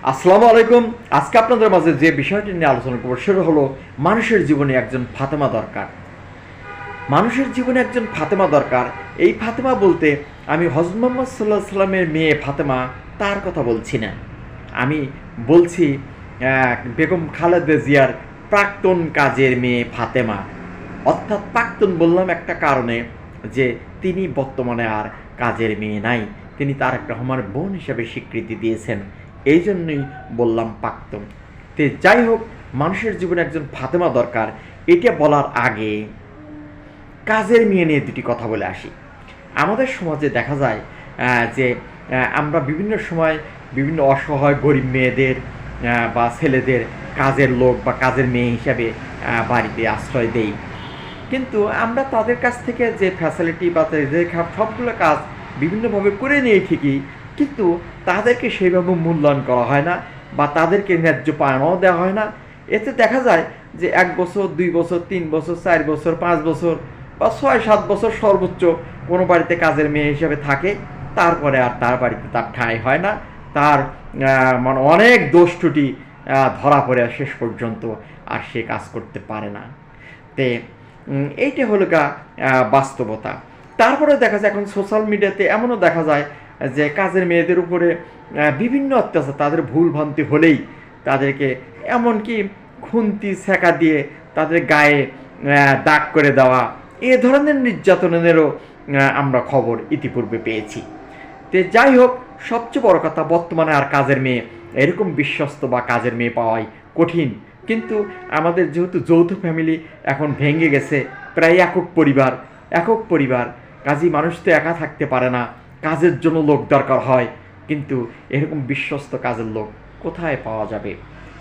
আসসালামু আলাইকুম। আজকে আপনাদের মাঝে যে বিষয়টি নিয়ে আলোচনা করব সেটা হলো মানুষের জীবনে একজন ফাতেমা দরকার। মানুষের জীবনে একজন ফাতেমা দরকার। এই ফাতেমা বলতে আমি হযরত মুহাম্মদ সাল্লাল্লাহু আলাইহি সাল্লামের মেয়ে ফাতেমা তার কথা বলছি না। আমি বলছি বেগম খালেদা জিয়ার প্রাক্তন কাজের মেয়ে ফাতেমা। অর্থাৎ প্রাক্তন বললাম একটা কারণে যে তিনি বর্তমানে আর কাজের মেয়ে নাই। তিনি তারেক রহমানের বোন হিসেবে স্বীকৃতি দিয়েছেন। এই জন্যই বললাম প্রাক্তন। তো যাই হোক, মানুষের জীবনে একজন ফাতেমা দরকার। এটা বলার আগে কাজের মেয়ে নিয়ে দুটি কথা বলে আসি। আমাদের সমাজে দেখা যায় যে আমরা বিভিন্ন সময় বিভিন্ন অসহায় গরিব মেয়েদের বা ছেলেদের কাজের লোক বা কাজের মেয়ে হিসাবে বাড়িতে আশ্রয় দেই। কিন্তু আমরা তাদের কাছ থেকে যে ফ্যাসিলিটি বা যে সবগুলো কাজ বিভিন্নভাবে করে নিয়ে ঠিকই, কিন্তু তাদেরকে সেইভাবে মূল্যায়ন করা হয় না বা তাদেরকে ন্যায্য পাওনাও দেওয়া হয় না। এতে দেখা যায় যে 1 বছর, 2 বছর, 3 বছর, 4 বছর, 5 বছর বা 6-7 বছর সর্বোচ্চ কোনো বাড়িতে কাজের মেয়ে হিসেবে থাকে। তারপরে আর তার বাড়িতে তার ঠাঁই হয় না। তার মানে অনেক দোষ ত্রুটি ধরা পড়ে শেষ পর্যন্ত আর সে কাজ করতে পারে না। তে এইটা হলো বাস্তবতা। তারপরে দেখা যায় এখন সোশ্যাল মিডিয়াতে এমনও দেখা যায় যে কাজের মেয়েদের উপরে বিভিন্ন অত্যাচার, তাদের ভুল ভ্রান্তি হলেই তাদেরকে এমনকি খুন্তি ছ্যাঁকা দিয়ে তাদের গায়ে দাগ করে দেওয়া, এ ধরনের নির্যাতনেরও আমরা খবর ইতিপূর্বে পেয়েছি। তো যাই হোক, সবচেয়ে বড় কথা বর্তমানে আর কাজের মেয়ে এরকম বিশ্বস্ত বা কাজের মেয়ে পাওয়াই কঠিন। কিন্তু আমাদের যেহেতু যৌথ ফ্যামিলি এখন ভেঙে গেছে, প্রায় একক পরিবার, কাজেই মানুষ তো একা থাকতে পারে না, কাজের জন্য লোক দরকার হয়। কিন্তু এরকম বিশ্বস্ত কাজের লোক কোথায় পাওয়া যাবে?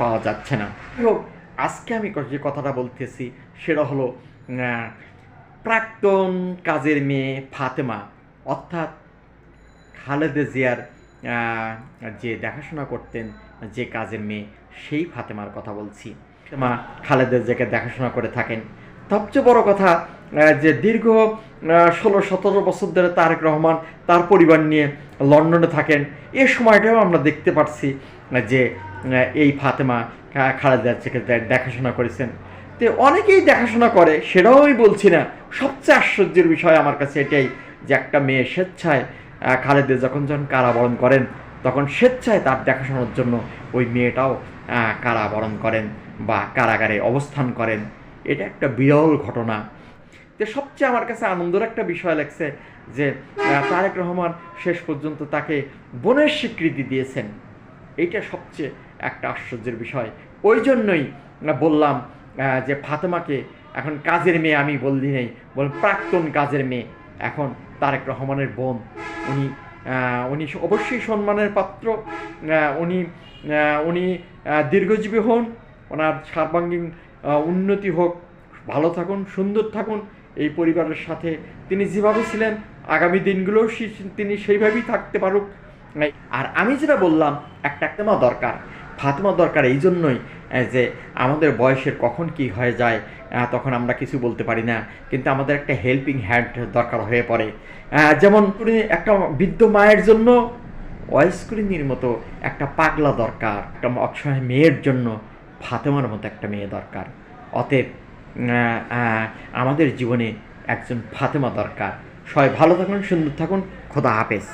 পাওয়া যাচ্ছে না। যাই হোক, আজকে আমি যে কথাটা বলতেছি সেটা হলো প্রাক্তন কাজের মেয়ে ফাতেমা, অর্থাৎ খালেদা জিয়ার যে দেখাশোনা করতেন যে কাজের মেয়ে, সেই ফাতেমার কথা বলছি। ফাতেমা খালেদা জিয়াকে দেখাশোনা করে থাকেন। সবচেয়ে বড় কথা যে দীর্ঘ 16-17 বছর ধরে তারেক রহমান তার পরিবার নিয়ে লন্ডনে থাকেন। এ সময়টাও আমরা দেখতে পাচ্ছি যে এই ফাতেমা খালেদা জিয়াকে দেখাশোনা করেছেন। তো অনেকেই দেখাশোনা করে, সেটাও আমি বলছি না। সবচেয়ে আশ্চর্যের বিষয় আমার কাছে এটাই যে একটা মেয়ে স্বেচ্ছায় খালেদা যখন কারাবরণ করেন, তখন স্বেচ্ছায় তার দেখাশোনার জন্য ওই মেয়েটাও কারাবরণ করেন বা কারাগারে অবস্থান করেন। এটা একটা বিরল ঘটনা। তো সবচেয়ে আমার কাছে আনন্দের একটা বিষয় লাগছে যে তারেক রহমান শেষ পর্যন্ত তাকে বোনের স্বীকৃতি দিয়েছেন। এইটা সবচেয়ে একটা আশ্চর্যের বিষয়। ওই জন্যই বললাম যে ফাতেমাকে এখন কাজের মেয়ে আমি বললি নেই, প্রাক্তন কাজের মেয়ে, এখন তারেক রহমানের বোন। উনি উনি অবশ্যই সম্মানের পাত্র। উনি উনি দীর্ঘজীবী হন, ওনার সর্বাঙ্গীন উন্নতি হোক, ভালো থাকুন, সুন্দর থাকুন এই পরিবারের সাথে। তিনি যেভাবে ছিলেন আগামী দিনগুলোও তিনি সেইভাবেই থাকতে পারুক। আর আমি যেটা বললাম, একটা ফাতেমা দরকার এই জন্যই যে আমাদের বয়সের কখন কি হয়ে যায় তখন আমরা কিছু বলতে পারি না, কিন্তু আমাদের একটা হেল্পিং হ্যান্ড দরকার হয়ে পড়ে। যেমন একটা বৃদ্ধ মায়ের জন্য ওয়াইস্কুরিনির মতো একটা পাগলা দরকার, একটা অসহায় মেয়ের জন্য ফাতেমার মতো একটা মেয়ে দরকার। অতএব আমাদের জীবনে একজন ফাতেমা দরকার। সবাই ভালো থাকুন, সুন্দর থাকুন। খোদা হাফেজ।